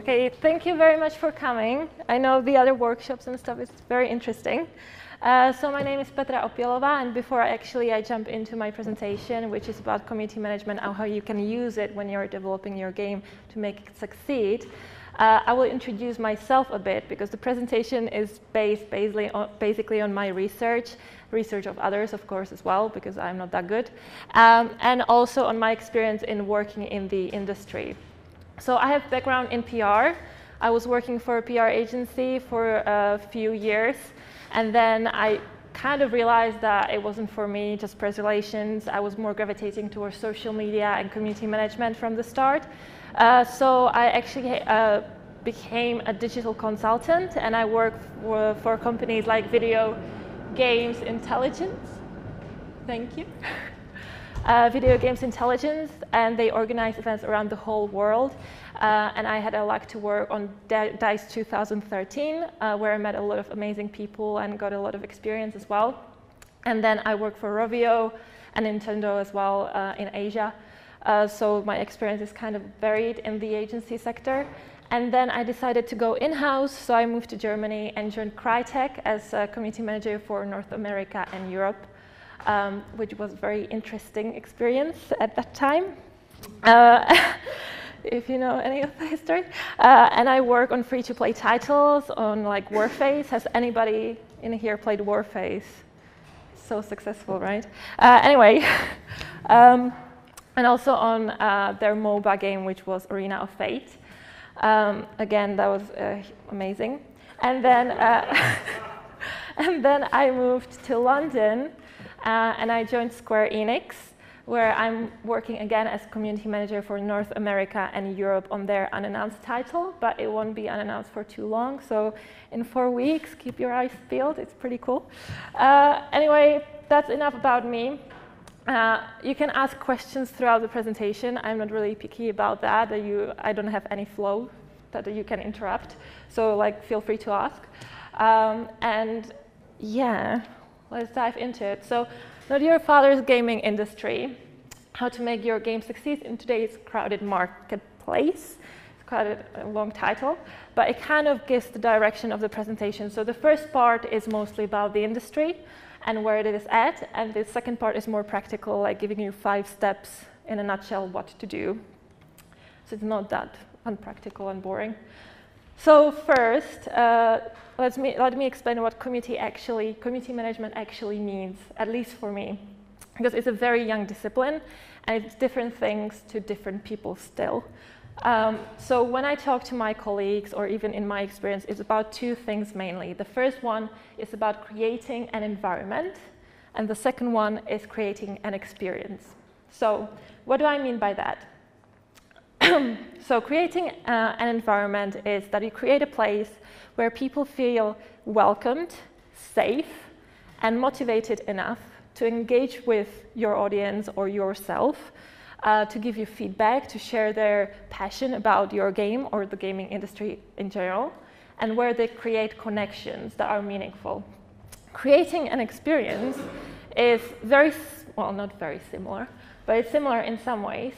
Okay, thank you very much for coming. I know the other workshops and stuff is very interesting. So my name is Petra Opělová, and before I jump into my presentation, which is about community management and how you can use it when you're developing your game to make it succeed, I will introduce myself a bit because the presentation is based basically on my research of others, of course, as well, because I'm not that good, and also on my experience in working in the industry. So I have background in PR. I was working for a PR agency for a few years, and then I kind of realized that it wasn't for me, just press relations. I was more gravitating towards social media and community management from the start. So I actually became a digital consultant, and I work for companies like Video Games Intelligence. Thank you. Video Games Intelligence, and they organize events around the whole world. And I had a luck to work on DICE 2013, where I met a lot of amazing people and got a lot of experience as well. And then I worked for Rovio and Nintendo as well in Asia. So my experience is kind of varied in the agency sector. And then I decided to go in-house, so I moved to Germany and joined Crytek as a community manager for North America and Europe. Which was a very interesting experience at that time, if you know any of the history. And I work on free-to-play titles, on like Warface. Has anybody in here played Warface? So successful, right? Anyway, and also on their MOBA game, which was Arena of Fate. Again, that was amazing. And then, and then I moved to London. And I joined Square Enix, where I'm working again as community manager for North America and Europe on their unannounced title, but it won't be unannounced for too long. So in 4 weeks, keep your eyes peeled. It's pretty cool. Anyway, that's enough about me. You can ask questions throughout the presentation. I'm not really picky about that. I don't have any flow that you can interrupt. So like, feel free to ask. And yeah. Let's dive into it. So, not your father's gaming industry, how to make your game succeed in today's crowded marketplace. It's quite a long title, but it kind of gives the direction of the presentation. So the first part is mostly about the industry and where it is at, and the second part is more practical, like giving you 5 steps in a nutshell what to do. So it's not that unpractical and boring. So first, let me explain what community management actually means, at least for me, because it's a very young discipline, and it's different things to different people still. So when I talk to my colleagues, or even in my experience, it's about 2 things mainly. The first one is about creating an environment, and the second one is creating an experience. So what do I mean by that? So creating an environment is that you create a place where people feel welcomed, safe, and motivated enough to engage with your audience or yourself, to give you feedback, to share their passion about your game or the gaming industry in general, and where they create connections that are meaningful. Creating an experience is not very similar, but it's similar in some ways.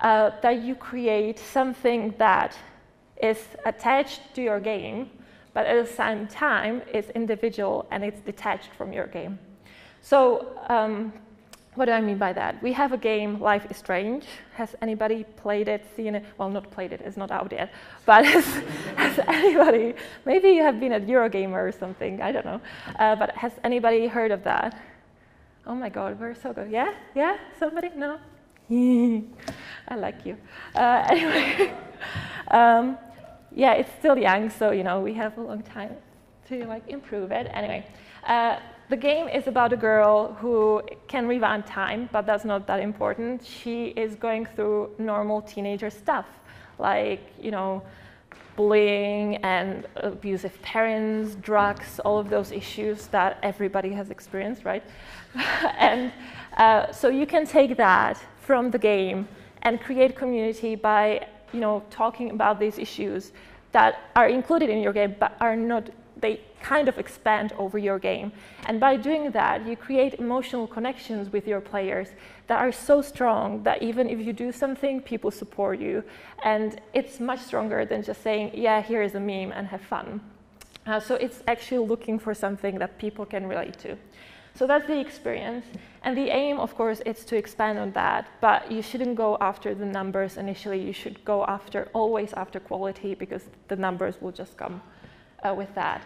That you create something that is attached to your game, but at the same time it's individual and it's detached from your game. So what do I mean by that? We have a game, Life is Strange. Has anybody played it, seen it? Well, not played it, it's not out yet. But has anybody, maybe you have been at Eurogamer or something, I don't know. But has anybody heard of that? Oh my God, we're so good. Yeah? Yeah? Somebody? No? I like you. Anyway, yeah, it's still young, so we have a long time to improve it. Anyway, the game is about a girl who can rewind time, but that's not that important. She is going through normal teenager stuff, like bullying and abusive parents, drugs, all of those issues that everybody has experienced, right? And so you can take that from the game and create community by talking about these issues that are included in your game but are not they kind of expand over your game. And by doing that, you create emotional connections with your players that are so strong that even if you do something, people support you. And it's much stronger than just saying, yeah, here is a meme and have fun. So it's actually looking for something that people can relate to. So that's the experience. And the aim, of course, is to expand on that. But you shouldn't go after the numbers initially. You should go always after quality, because the numbers will just come with that.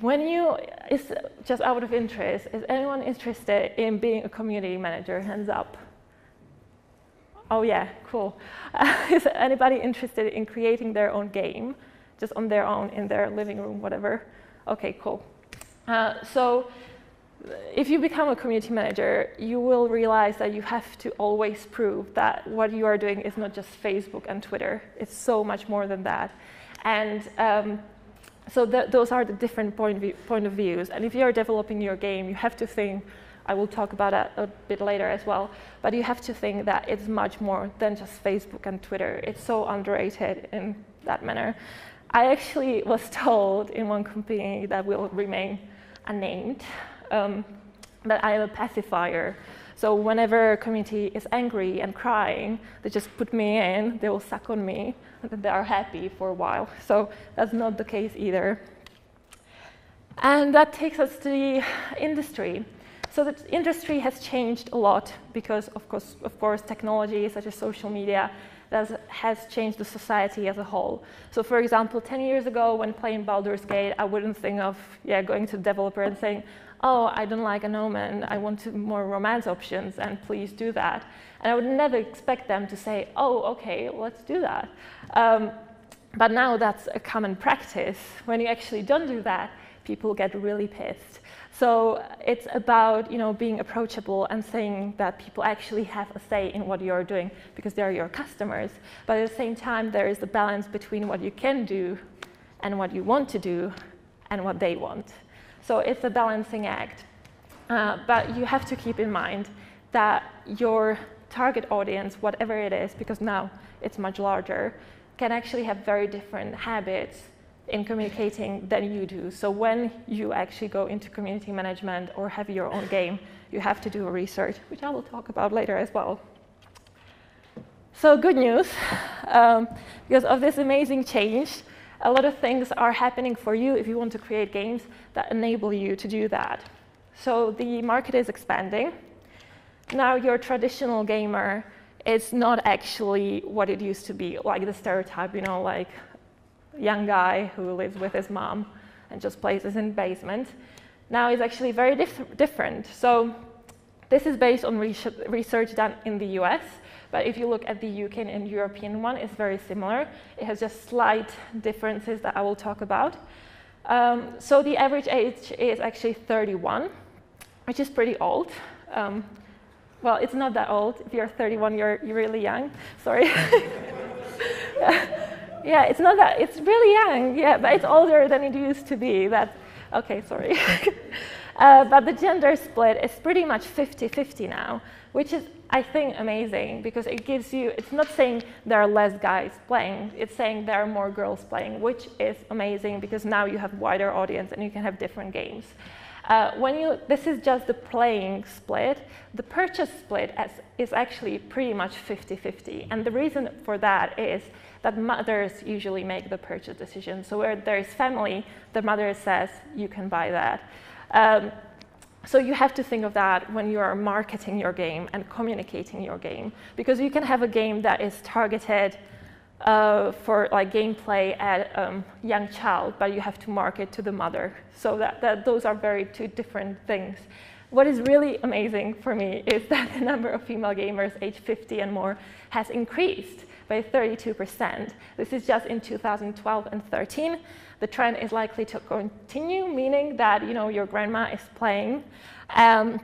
It's just out of interest, is anyone interested in being a community manager? Hands up. Oh yeah, cool. Is anybody interested in creating their own game, just on their own, in their living room, whatever? Okay, cool. So if you become a community manager, you will realize that you have to always prove that what you are doing is not just Facebook and Twitter. It's so much more than that. And so those are the different point of views. And if you are developing your game, you have to think, I will talk about that a bit later as well, but you have to think that it's much more than just Facebook and Twitter. It's so underrated in that manner. I actually was told in one company that will remain unnamed that I am a pacifier. So whenever a community is angry and crying, they just put me in, they will suck on me, and then they are happy for a while. So that's not the case either. And that takes us to the industry. So the industry has changed a lot because, of course, technology such as social media has changed the society as a whole. So for example, 10 years ago when playing Baldur's Gate, I wouldn't think of going to the developer and saying, oh, I don't like an Omen, I want more romance options, and please do that. And I would never expect them to say, oh, okay, let's do that. But now that's a common practice. When you actually don't do that, people get really pissed. So it's about being approachable and saying that people actually have a say in what you're doing because they're your customers. But at the same time, there is a balance between what you can do and what you want to do and what they want. So it's a balancing act. But you have to keep in mind that your target audience, whatever it is, because now it's much larger, can actually have very different habits in communicating than you do. So when you actually go into community management or have your own game, you have to do research, which I will talk about later as well. So good news, because of this amazing change, a lot of things are happening for you if you want to create games that enable you to do that. So the market is expanding. Now your traditional gamer is not actually what it used to be, like the stereotype, like young guy who lives with his mom and just plays in the basement. Now it's actually very different. So this is based on research done in the US, but if you look at the UK and European one, it's very similar. It has just slight differences that I will talk about. So the average age is actually 31, which is pretty old. Well, it's not that old. If you're 31, you're really young. Sorry. Yeah, it's not that, it's really young, yeah, but it's older than it used to be. Okay, sorry. But the gender split is pretty much 50-50 now, which is, I think, amazing because it gives you, it's not saying there are less guys playing, it's saying there are more girls playing, which is amazing because now you have a wider audience and you can have different games. This is just the playing split. The purchase split is actually pretty much 50-50. And the reason for that is that mothers usually make the purchase decision. So where there's family, the mother says, you can buy that. So you have to think of that when you are marketing your game and communicating your game. Because you can have a game that is targeted for like gameplay at a young child, but you have to market to the mother. So those are two different things. What is really amazing for me is that the number of female gamers aged 50 and more has increased by 32%. This is just in 2012 and 13. The trend is likely to continue, meaning that your grandma is playing. And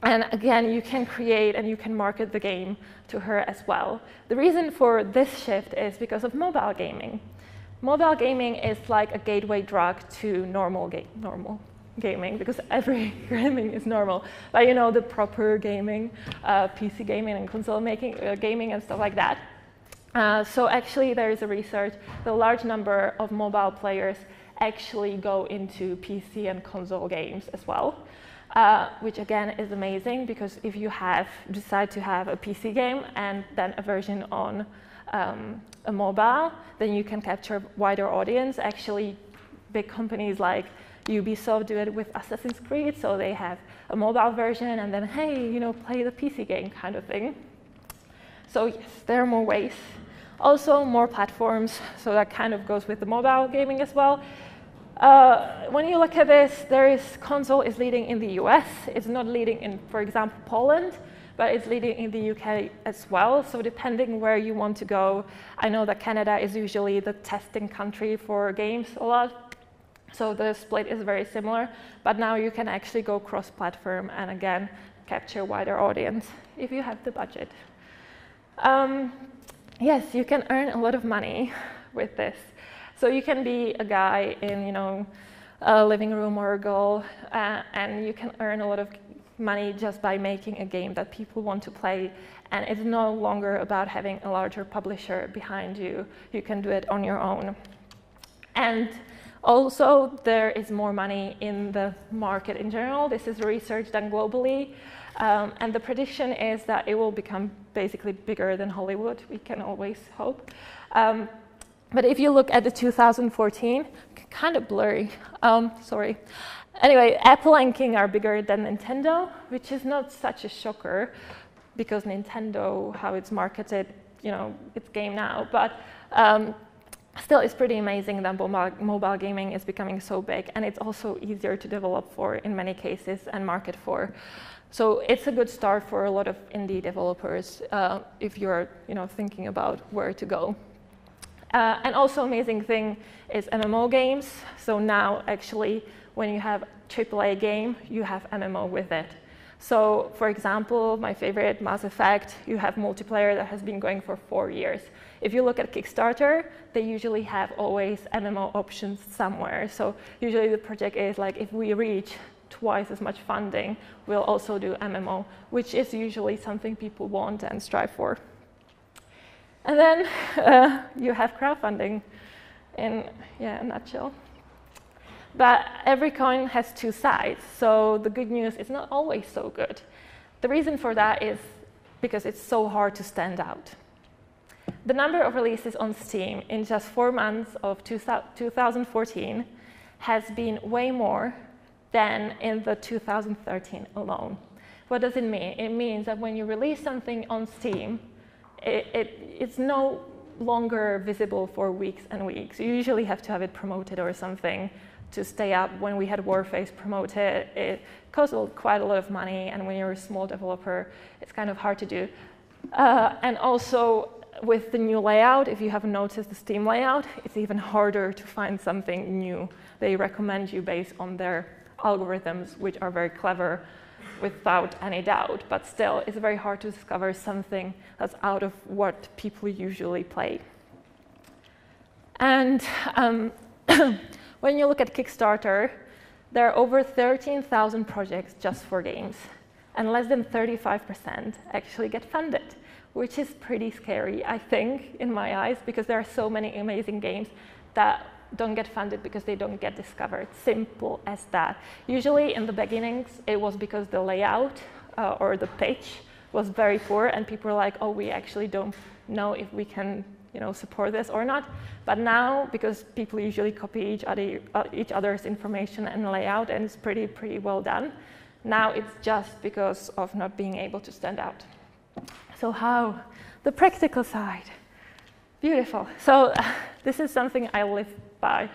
again, you can create and you can market the game to her as well. The reason for this shift is because of mobile gaming. Mobile gaming is like a gateway drug to normal gaming, because every gaming is normal. But the proper gaming, PC gaming and console gaming and stuff like that. So actually there is a research, the large number of mobile players actually go into PC and console games as well, which again is amazing, because if you decide to have a PC game and then a version on a mobile, then you can capture a wider audience. Actually, big companies like Ubisoft do it with Assassin's Creed, so they have a mobile version and then, hey, play the PC game kind of thing. So yes, there are more ways. Also, more platforms, so that kind of goes with the mobile gaming as well. When you look at this, console is leading in the US. It's not leading in, for example, Poland, but it's leading in the UK as well. So depending where you want to go, I know that Canada is usually the testing country for games a lot. So the split is very similar, but now you can actually go cross-platform and again, capture a wider audience if you have the budget. Yes, you can earn a lot of money with this. So you can be a guy in, a living room or a girl, and you can earn a lot of money just by making a game that people want to play. And it's no longer about having a larger publisher behind you. You can do it on your own. And also, there is more money in the market in general. This is research done globally. And the prediction is that it will become basically bigger than Hollywood. We can always hope. But if you look at the 2014, kind of blurry, sorry. Anyway, Apple and King are bigger than Nintendo, which is not such a shocker, because Nintendo, how it's marketed, it's game now. But still, it's pretty amazing that mobile gaming is becoming so big, and it's also easier to develop for in many cases and market for. So it's a good start for a lot of indie developers if you're thinking about where to go. And also amazing thing is MMO games. So now actually when you have AAA game, you have MMO with it. So for example, my favorite, Mass Effect, you have multiplayer that has been going for 4 years. If you look at Kickstarter, they usually have always MMO options somewhere. So usually the project is like, if we reach twice as much funding, we'll also do MMO, which is usually something people want and strive for. And then you have crowdfunding in a nutshell. But every coin has two sides, so the good news is not always so good. The reason for that is because it's so hard to stand out. The number of releases on Steam in just 4 months of 2014 has been way more than in the 2013 alone. What does it mean? It means that when you release something on Steam, it's no longer visible for weeks and weeks. You usually have to have it promoted or something to stay up. When we had Warface promoted, it cost quite a lot of money, and when you're a small developer, it's kind of hard to do. And also, with the new layout, if you haven't noticed the Steam layout, it's even harder to find something new. They recommend you based on their algorithms, which are very clever, without any doubt, but still, it's very hard to discover something that's out of what people usually play. And when you look at Kickstarter, there are over 13,000 projects just for games, and less than 35% actually get funded, which is pretty scary, I think, in my eyes, because there are so many amazing games that don't get funded because they don't get discovered. Simple as that. Usually in the beginnings, it was because the layout or the pitch was very poor, and people were like, oh, we actually don't know if we can support this or not. But now, because people usually copy each other's information and layout, and it's pretty well done, now it's just because of not being able to stand out. So how? The practical side. Beautiful. So this is something I live by.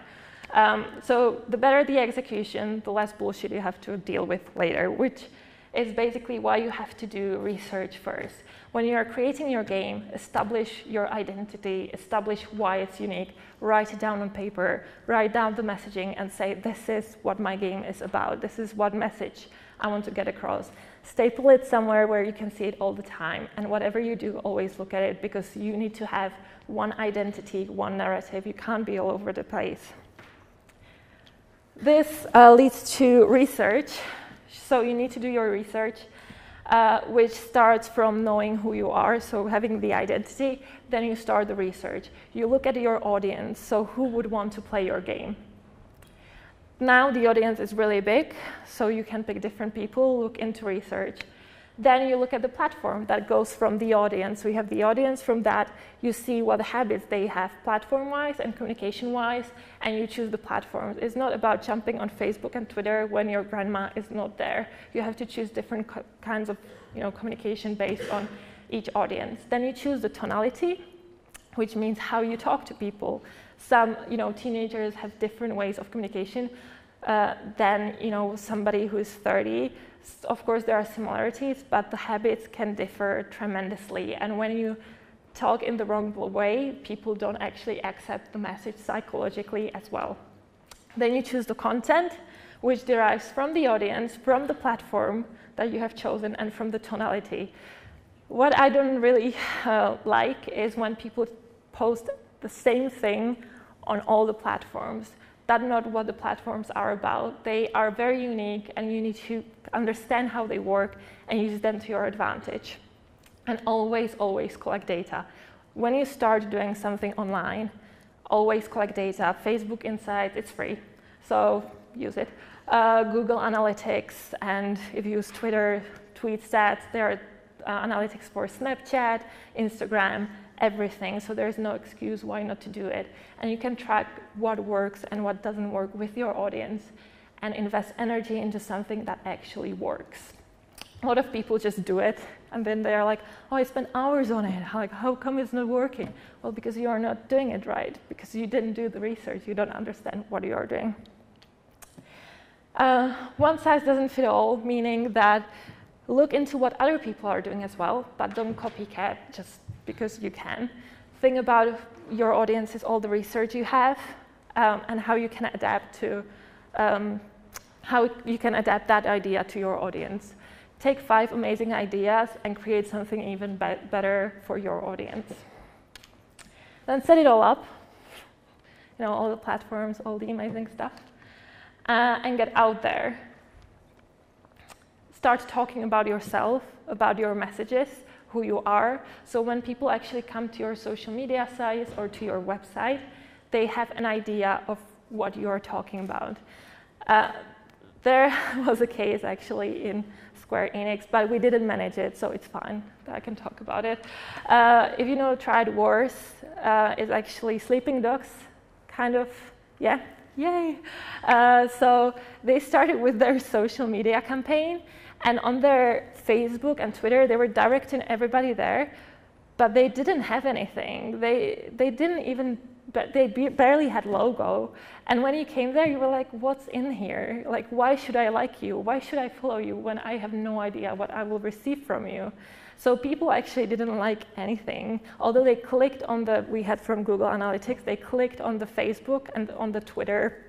So the better the execution, the less bullshit you have to deal with later, which is basically why you have to do research first. When you are creating your game, establish your identity, establish why it's unique, write it down on paper, write down the messaging and say, this is what my game is about, this is what message I want to get across. Staple it somewhere where you can see it all the time, and whatever you do, always look at it, because you need to have one identity, one narrative. You can't be all over the place. This leads to research. So you need to do your research, which starts from knowing who you are, so having the identity. Then you start the research. You look at your audience, so who would want to play your game? Now the audience is really big, so you can pick different people, look into research. Then you look at the platform that goes from the audience. We have the audience. From that, you see what habits they have platform-wise and communication-wise, and you choose the platforms. It's not about jumping on Facebook and Twitter when your grandma is not there. You have to choose different kinds of communication based on each audience. Then you choose the tonality, which means how you talk to people. Some teenagers have different ways of communication than somebody who is 30. Of course, there are similarities, but the habits can differ tremendously. And when you talk in the wrong way, people don't actually accept the message psychologically as well. Then you choose the content, which derives from the audience, from the platform that you have chosen, and from the tonality. What I don't really like is when people post the same thing on all the platforms. That's not what the platforms are about. They are very unique, and you need to understand how they work and use them to your advantage. And always, always collect data. When you start doing something online, always collect data. Facebook Insights, it's free, so use it. Google Analytics, and if you use Twitter, TweetStats, there are analytics for Snapchat, Instagram, everything, so there's no excuse why not to do it. And you can track what works and what doesn't work with your audience and invest energy into something that actually works. A lot of people just do it, and then they're like, oh, I spent hours on it. Like, how come it's not working? Well, because you are not doing it right, because you didn't do the research. You don't understand what you are doing. One size doesn't fit all, meaning that look into what other people are doing as well, but don't copycat just because you can. Think about your audiences, all the research you have, and how you can adapt that idea to your audience. Take 5 amazing ideas and create something even better for your audience. Then set it all up, all the platforms, all the amazing stuff, and get out there. Start talking about yourself, about your messages, who you are. So when people actually come to your social media sites or to your website, they have an idea of what you're talking about. There was a case actually in Square Enix, but we didn't manage it, so it's fine. I can talk about it. If you know Triad Wars, is actually sleeping dogs, kind of, yeah, yay. So they started with their social media campaign, and on their Facebook and Twitter, they were directing everybody there, but they didn't have anything. They didn't even, but they barely had logo. And when you came there, you were like, what's in here? Like, why should I like you? Why should I follow you when I have no idea what I will receive from you? So people actually didn't like anything. Although they clicked on we had from Google Analytics, they clicked on the Facebook and on the Twitter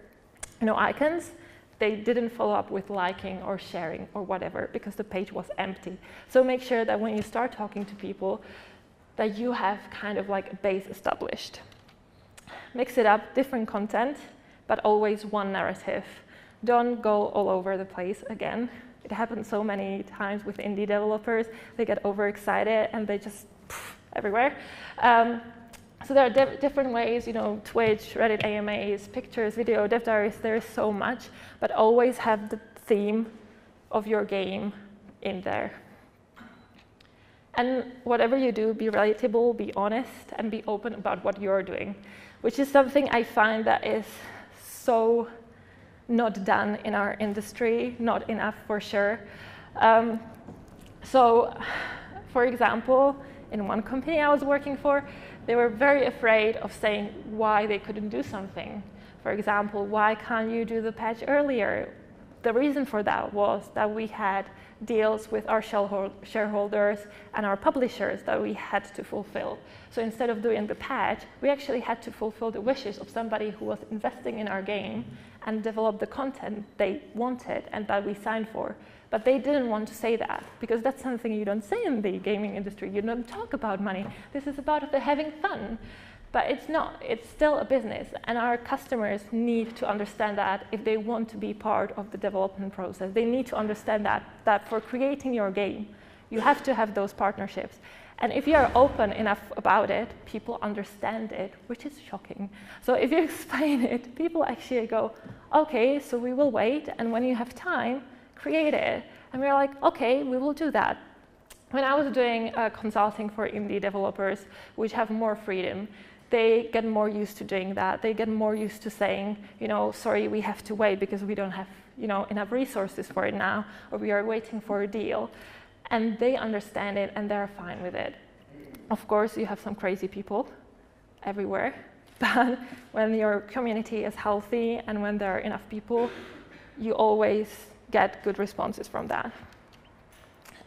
icons. They didn't follow up with liking or sharing or whatever because the page was empty. So make sure that when you start talking to people, that you have kind of like a base established. Mix it up, different content, but always one narrative. Don't go all over the place again. It happens so many times with indie developers. They get overexcited and they just everywhere. So there are different ways, Twitch, Reddit AMAs, pictures, video, dev diaries, there is so much, but always have the theme of your game in there. And whatever you do, be relatable, be honest, and be open about what you're doing, which is something I find that is so not done in our industry, not enough for sure. So, for example, in one company I was working for, they were very afraid of saying why they couldn't do something. For example, why can't you do the patch earlier? The reason for that was that we had deals with our shareholders and our publishers that we had to fulfill. So instead of doing the patch, we actually had to fulfill the wishes of somebody who was investing in our game and develop the content they wanted and that we signed for. But they didn't want to say that, because that's something you don't say in the gaming industry. You don't talk about money. This is about having fun. But it's not. It's still a business. And our customers need to understand that if they want to be part of the development process. They need to understand that for creating your game, You have to have those partnerships. And if you're open enough about it, people understand it, which is shocking. So if you explain it, people actually go, okay, so we will wait, and when you have time, create it. And we're like, okay, we will do that. When I was doing consulting for indie developers, which have more freedom, they get more used to doing that. They get more used to saying, sorry, we have to wait because we don't have, enough resources for it now, or we are waiting for a deal. And they understand it, and they're fine with it. Of course, you have some crazy people everywhere, but when your community is healthy and when there are enough people, you always get good responses from that.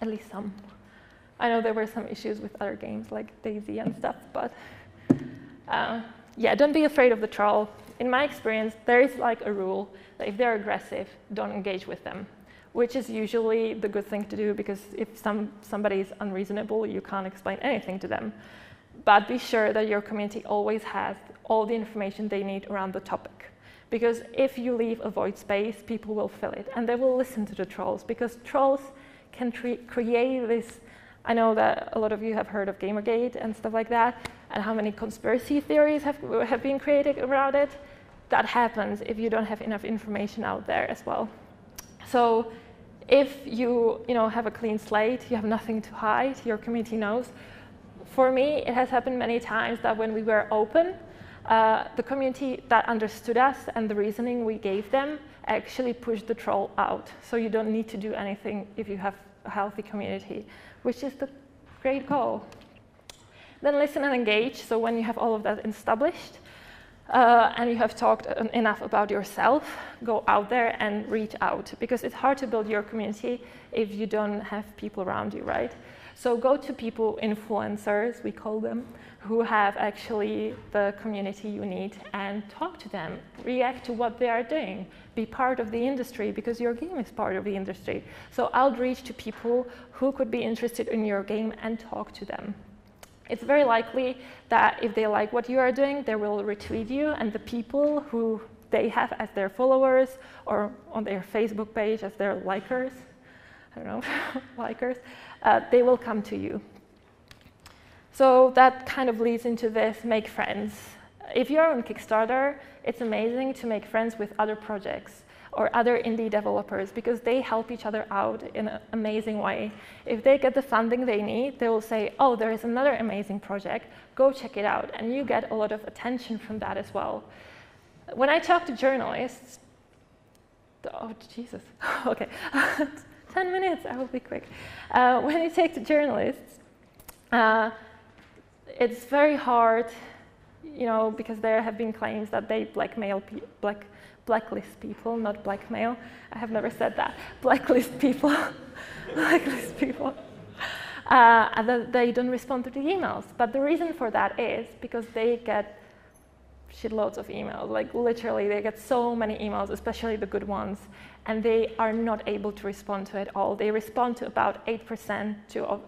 At least some. I know there were some issues with other games like Daisy and stuff, but yeah, don't be afraid of the troll. In my experience, there is like a rule that if they're aggressive, don't engage with them, which is usually the good thing to do, because if somebody is unreasonable, you can't explain anything to them. But be sure that your community always has all the information they need around the topic. Because if you leave a void space, people will fill it, and they will listen to the trolls, because trolls can create this. I know that a lot of you have heard of Gamergate and stuff like that, and how many conspiracy theories have been created around it. That happens if you don't have enough information out there as well. So if you have a clean slate, you have nothing to hide, your community knows. For me, it has happened many times that when we were open, the community that understood us and the reasoning we gave them actually pushed the troll out. So you don't need to do anything if you have a healthy community, which is the great goal. Then listen and engage. So when you have all of that established, and you have talked enough about yourself, go out there and reach out, because it's hard to build your community if you don't have people around you, right? So go to people, influencers, we call them, who have actually the community you need, and talk to them, react to what they are doing, be part of the industry, because your game is part of the industry. So outreach to people who could be interested in your game and talk to them. It's very likely that if they like what you are doing, they will retweet you, and the people who they have as their followers or on their Facebook page as their likers, I don't know, likers, they will come to you. So that kind of leads into this, make friends. If you're on Kickstarter, it's amazing to make friends with other projects or other indie developers, because they help each other out in an amazing way. If they get the funding they need, they will say, oh, there is another amazing project, go check it out. And you get a lot of attention from that as well. When I talk to journalists, oh, Jesus, okay, 10 minutes, I will be quick. When you talk to journalists, it's very hard, because there have been claims that they blacklist people, not blackmail. I have never said that. Blacklist people, blacklist people, and that they don't respond to the emails. But the reason for that is because they get shitloads of emails. Like literally, they get so many emails, especially the good ones, and they are not able to respond to it all. They respond to about 8% to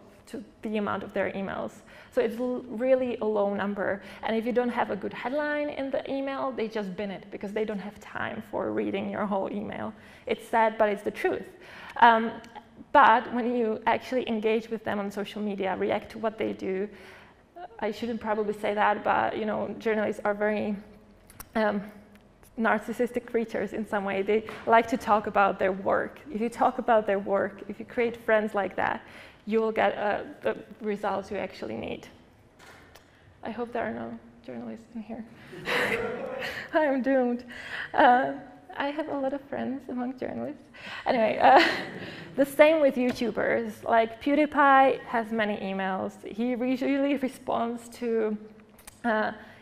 the amount of their emails. So it's really a low number. And if you don't have a good headline in the email, they just bin it because they don't have time for reading your whole email. It's sad, but it's the truth. But when you actually engage with them on social media, react to what they do, I shouldn't probably say that, but journalists are very narcissistic creatures in some way. They like to talk about their work. If you talk about their work, if you create friends like that, you will get the results you actually need. I hope there are no journalists in here. I am doomed. I have a lot of friends among journalists. Anyway, the same with YouTubers. Like PewDiePie has many emails. He usually responds to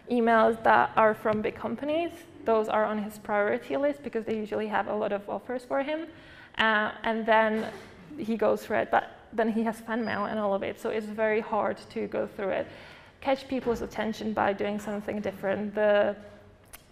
emails that are from big companies. Those are on his priority list because they usually have a lot of offers for him. And then he goes through it. But then he has fan mail and all of it, so it's very hard to go through it. Catch people's attention by doing something different. The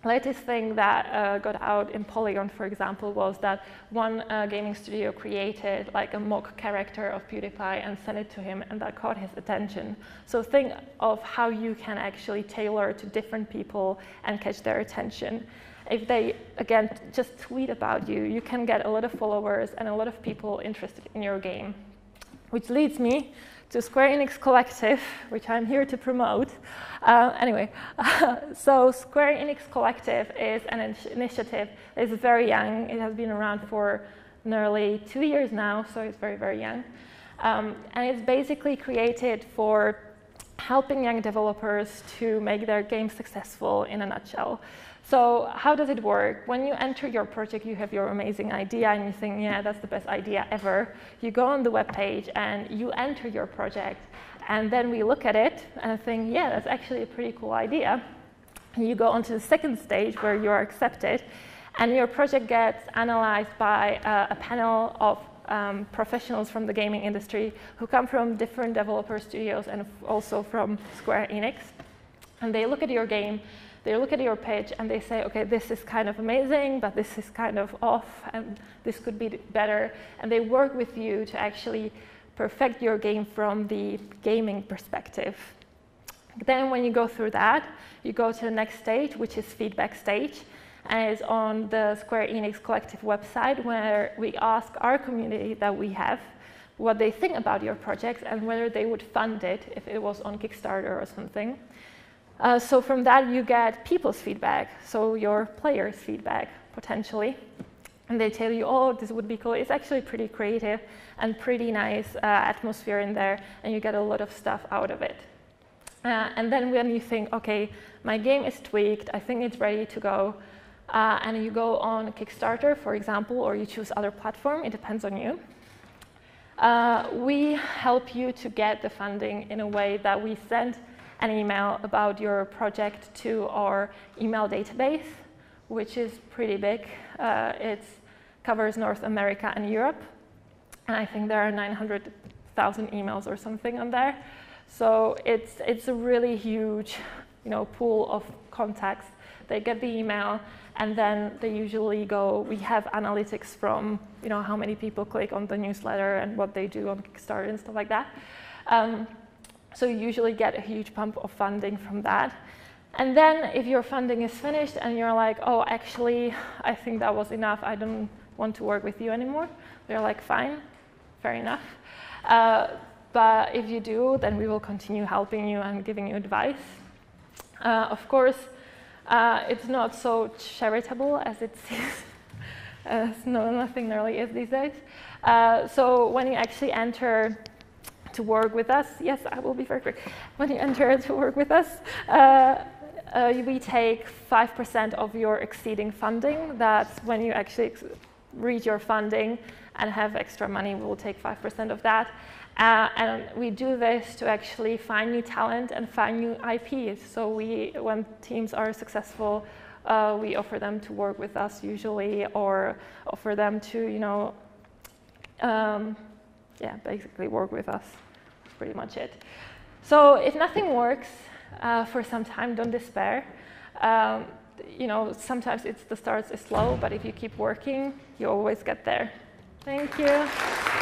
latest thing that got out in Polygon, for example, was that one gaming studio created like a mock character of PewDiePie and sent it to him, and that caught his attention. So think of how you can actually tailor to different people and catch their attention. If they, again, just tweet about you, you can get a lot of followers and a lot of people interested in your game. which leads me to Square Enix Collective, which I'm here to promote. So Square Enix Collective is an initiative that is very young. It has been around for nearly 2 years now, so it's very, very young. And it's basically created for helping young developers to make their games successful in a nutshell. So how does it work? When you enter your project, you have your amazing idea and you think, yeah, that's the best idea ever. You go on the web page and you enter your project, and then we look at it and think, yeah, that's actually a pretty cool idea. And you go on to the second stage where you are accepted, and your project gets analyzed by a panel of professionals from the gaming industry who come from different developer studios and also from Square Enix. And they look at your game, they look at your pitch, and they say, okay, this is kind of amazing, but this is kind of off, and this could be better. And they work with you to actually perfect your game from the gaming perspective. Then when you go through that, you go to the next stage, which is feedback stage. And it's on the Square Enix Collective website, where we ask our community that we have what they think about your project and whether they would fund it if it was on Kickstarter or something. So from that, you get people's feedback, so your players' feedback, potentially. And they tell you, oh, this would be cool. It's actually pretty creative and pretty nice atmosphere in there, and you get a lot of stuff out of it. And then when you think, okay, my game is tweaked, I think it's ready to go, and you go on Kickstarter, for example, or you choose other platform, it depends on you. We help you to get the funding in a way that we send an email about your project to our email database, which is pretty big. It covers North America and Europe, and I think there are 900,000 emails or something on there. So it's a really huge, pool of contacts. They get the email, and then they usually go. We have analytics from how many people click on the newsletter and what they do on Kickstarter and stuff like that. So you usually get a huge pump of funding from that. And then if your funding is finished and you're like, oh, actually, I think that was enough, I don't want to work with you anymore, they're like, fine, fair enough. But if you do, then we will continue helping you and giving you advice. Of course, it's not so charitable as it seems. Nothing really is these days. So when you actually enter to work with us, yes, I will be very quick. When you enter to work with us, we take 5% of your exceeding funding. That's when you actually reach your funding and have extra money, we will take 5% of that. And we do this to actually find new talent and find new IPs. So when teams are successful, we offer them to work with us usually, or offer them to, basically work with us. That's pretty much it. So if nothing works for some time, don't despair. Sometimes the start is slow, but if you keep working, you always get there. Thank you.